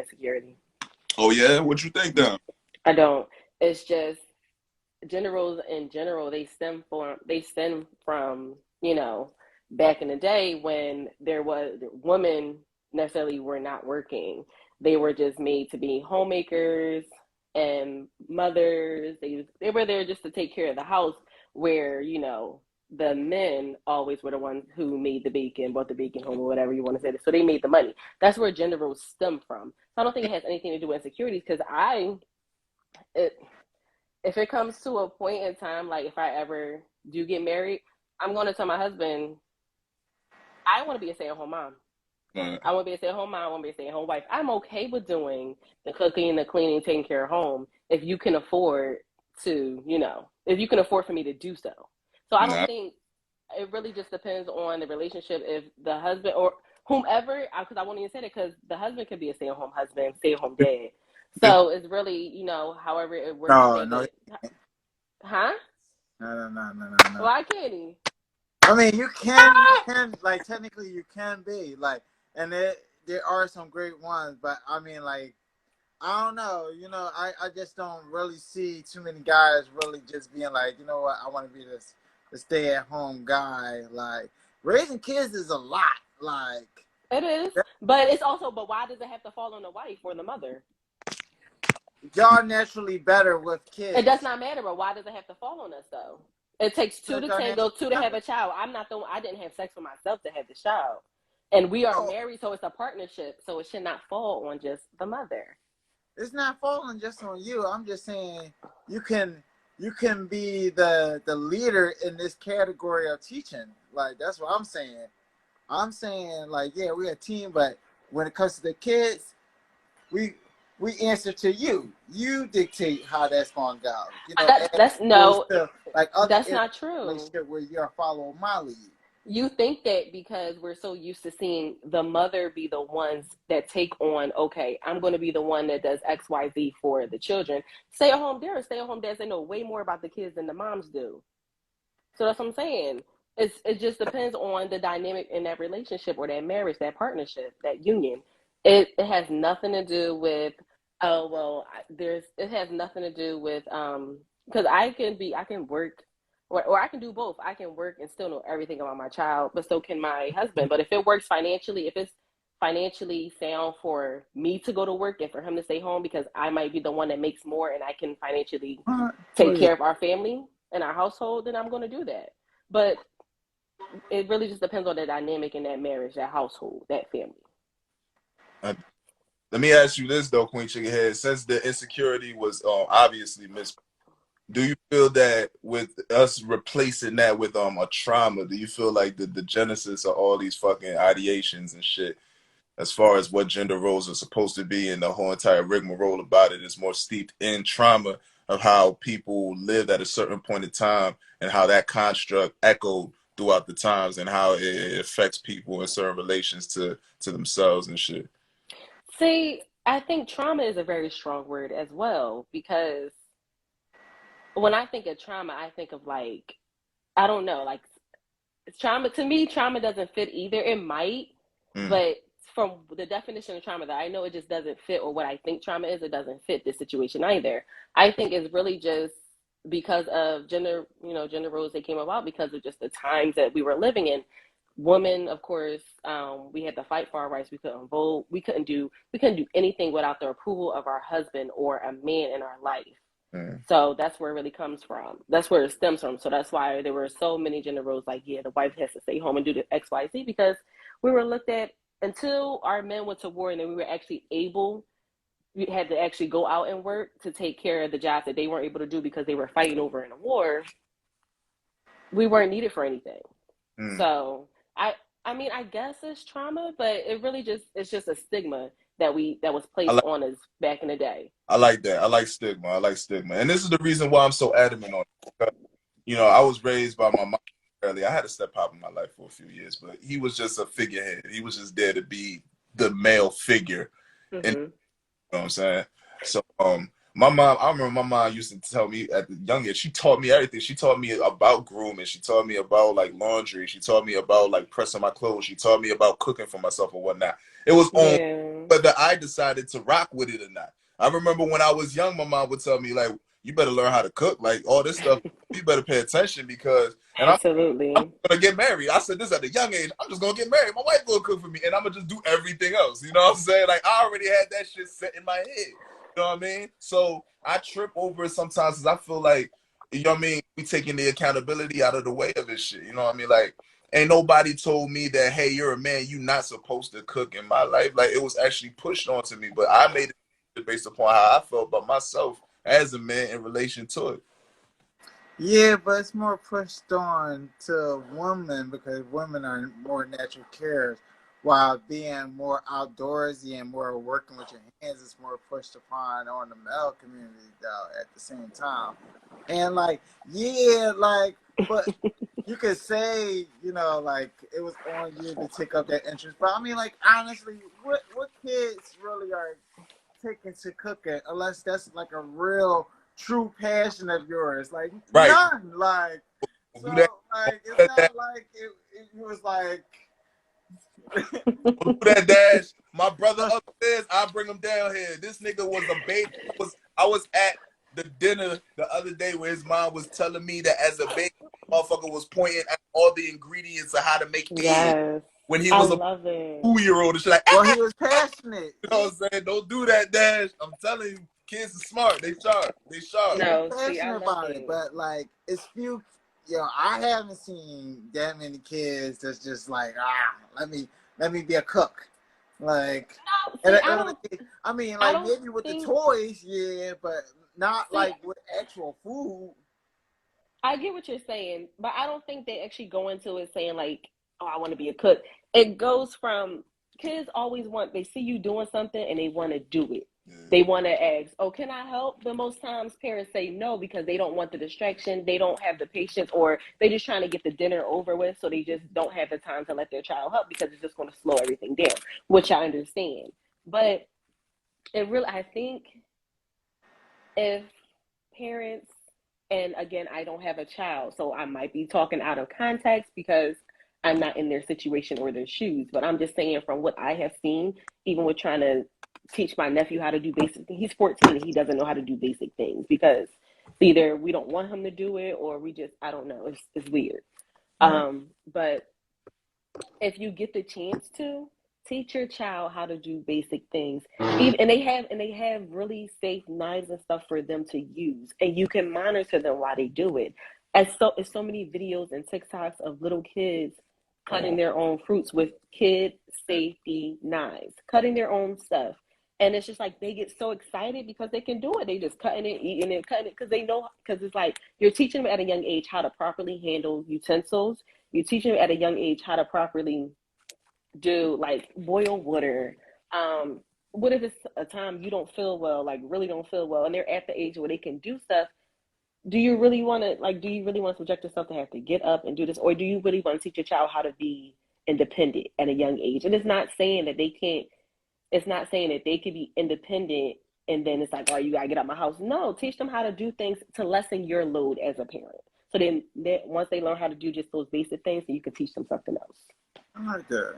insecurity. Oh yeah, what you think, then? I don't. It's just gender roles in general. They stem from back in the day when there was women necessarily were not working. They were just made to be homemakers and mothers. They were there just to take care of the house, where the men always were the ones who made the bacon, brought the bacon home, or whatever you want to say. So they made the money. That's where gender roles stem from. So I don't think it has anything to do with insecurities, because if it comes to a point in time, like if I ever do get married, I'm going to tell my husband, I want to be a stay-at-home mom. I want to be a stay-at-home mom. I want to be a stay-at-home wife. I'm okay with doing the cooking, the cleaning, taking care of home, if you can afford to, if you can afford for me to do so. So I don't think, it really just depends on the relationship. If the husband or whomever, because I won't even say that, because the husband could be a stay-at-home husband, stay-at-home dad. So it's really, however it works. No. Huh? No. Why can't he? I mean, you can, like, technically you can be, like, and there are some great ones, but I mean, like, I don't know, I just don't really see too many guys really just being like, you know what, I want to be this stay-at-home guy. Like, raising kids is a lot, like. It is, but it's also, but why does it have to fall on the wife or the mother? Y'all naturally better with kids. It does not matter, but why does it have to fall on us, though? It takes two to tango, two to have a child. I didn't have sex with myself to have the child. And we are married, so it's a partnership. So it should not fall on just the mother. It's not falling just on you. I'm just saying you can be the leader in this category of teaching. Like, that's what I'm saying. I'm saying, like, yeah, we're a team, but when it comes to the kids, we answer to you. You dictate how that's going to go. That's not true. Where you're following my lead. You think that because we're so used to seeing the mother be the ones that take on, okay, I'm going to be the one that does X, Y, Z for the children. Stay-at-home dads, they know way more about the kids than the moms do. So that's what I'm saying. It just depends on the dynamic in that relationship or that marriage, that partnership, that union. It has nothing to do with, it has nothing to do with, because I can work, or I can do both. I can work and still know everything about my child, but so can my husband. But if it works financially, if it's financially sound for me to go to work and for him to stay home, because I might be the one that makes more and I can financially take care of our family and our household, then I'm going to do that. But it really just depends on the dynamic in that marriage, that household, that family. Let me ask you this, though, Queen Chickenhead. Since the insecurity was obviously missed, do you feel that with us replacing that with a trauma, do you feel like the genesis of all these fucking ideations and shit, as far as what gender roles are supposed to be and the whole entire rigmarole about it, is more steeped in trauma of how people lived at a certain point in time and how that construct echoed throughout the times and how it affects people in certain relations to themselves and shit? See, I think trauma is a very strong word as well, because when I think of trauma, I think of, like, I don't know, like, trauma, to me, trauma doesn't fit either. It might, but from the definition of trauma that I know, it just doesn't fit, or what I think trauma is, it doesn't fit this situation either. I think it's really just because of gender roles that came about because of just the times that we were living in. Women, of course, we had to fight for our rights. We couldn't vote. We couldn't do anything without the approval of our husband or a man in our life. So that's where it really comes from. That's where it stems from. So that's why there were so many gender roles, like, yeah, the wife has to stay home and do the X, Y, Z, because we were looked at, until our men went to war and then we were actually we had to actually go out and work to take care of the jobs that they weren't able to do because they were fighting over in a war. We weren't needed for anything. So I mean, I guess it's trauma, but it really it's just a stigma that was placed on us back in the day. I like that. I like stigma. And this is the reason why I'm so adamant on it. Because, I was raised by my mom early. I had a step-pop in my life for a few years, but he was just a figurehead. He was just there to be the male figure. And, you know what I'm saying? So My mom, I remember my mom used to tell me at the young age, she taught me everything. She taught me about grooming. She taught me about like laundry. She taught me about like pressing my clothes. She taught me about cooking for myself and whatnot. It was on Yeah. whether I decided to rock with it or not. I remember when I was young, my mom would tell me like, "You better learn how to cook. Like all this stuff, you better pay attention because." And I'm Absolutely. gonna get married. I said this at a young age. I'm just gonna get married. My wife gonna cook for me, and I'm gonna just do everything else. You know what I'm saying? Like I already had that shit set in my head. You know what I mean? So I trip over it sometimes because I feel like, you know what I mean, we taking the accountability out of the way of this shit. You know what I mean? Like, ain't nobody told me that, hey, you're a man, you not supposed to cook in my life. Like, it was actually pushed onto me, but I made it based upon how I felt about myself as a man in relation to it. Yeah, but it's more pushed on to women because women are more natural carers, while being more outdoorsy and more working with your hands is more pushed upon on the male community though at the same time. And like, yeah, like, but you could say, you know, like it was on you to take up that interest. But I mean, like, honestly, what kids really are taking to cooking unless that's like a real true passion of yours? Like Right. none. Like Do that. so like it's not like it was like Do that, Dash. My brother upstairs, I bring him down here. This nigga was a baby. I was at the dinner the other day where his mom was telling me that as a baby, motherfucker was pointing at all the ingredients of how to make eggs Yes. when he I was a love it. 2-year-old and shit like, well, he was passionate. you know what I'm saying? Don't do that, Dash. I'm telling you, kids are smart. They sharp. They He sharp. was No, see, I passionate love about it, it. but like it's few. You know, I haven't seen that many kids that's just like, let me be a cook. Like, No, and see, I mean, I like don't maybe with the think. toys, yeah, but not See, like with actual food. I get what you're saying, but I don't think they actually go into it saying like, "Oh, I want to be a cook." It goes from kids always want they see you doing something and they want to do it. Yeah. They want to ask, "Oh, can I help?" But most times parents say no because they don't want the distraction. They don't have the patience, or they just trying to get the dinner over with, so they just don't have the time to let their child help because it's just going to slow everything down, which I understand. But it really, I think if parents, and again, I don't have a child, so I might be talking out of context because I'm not in their situation or their shoes, but I'm just saying from what I have seen, even with trying to teach my nephew how to do basic things. He's 14 and he doesn't know how to do basic things because either we don't want him to do it or we just, I don't know, it's weird. Right. But if you get the chance to teach your child how to do basic things, even and they have really safe knives and stuff for them to use, and you can monitor them while they do it. As so many videos and TikToks of little kids cutting their own fruits with kid safety knives, cutting their own stuff. And it's just like they get so excited because they can do it. They just cutting it, eating it, cutting it because they know, because it's like you're teaching them at a young age how to properly handle utensils. You teach them at a young age how to properly do like boil water. What if it's a time you don't feel well, like really don't feel well, and they're at the age where they can do stuff? Do you really want to Do you really want to subject yourself to have to get up and do this, or do you really want to teach your child how to be independent at a young age? And it's not saying that they can't. It's not saying that they can be independent and then it's like, oh, you gotta get out of my house. No, teach them how to do things to lessen your load as a parent. So then once they learn how to do just those basic things, then you can teach them something else. I like that.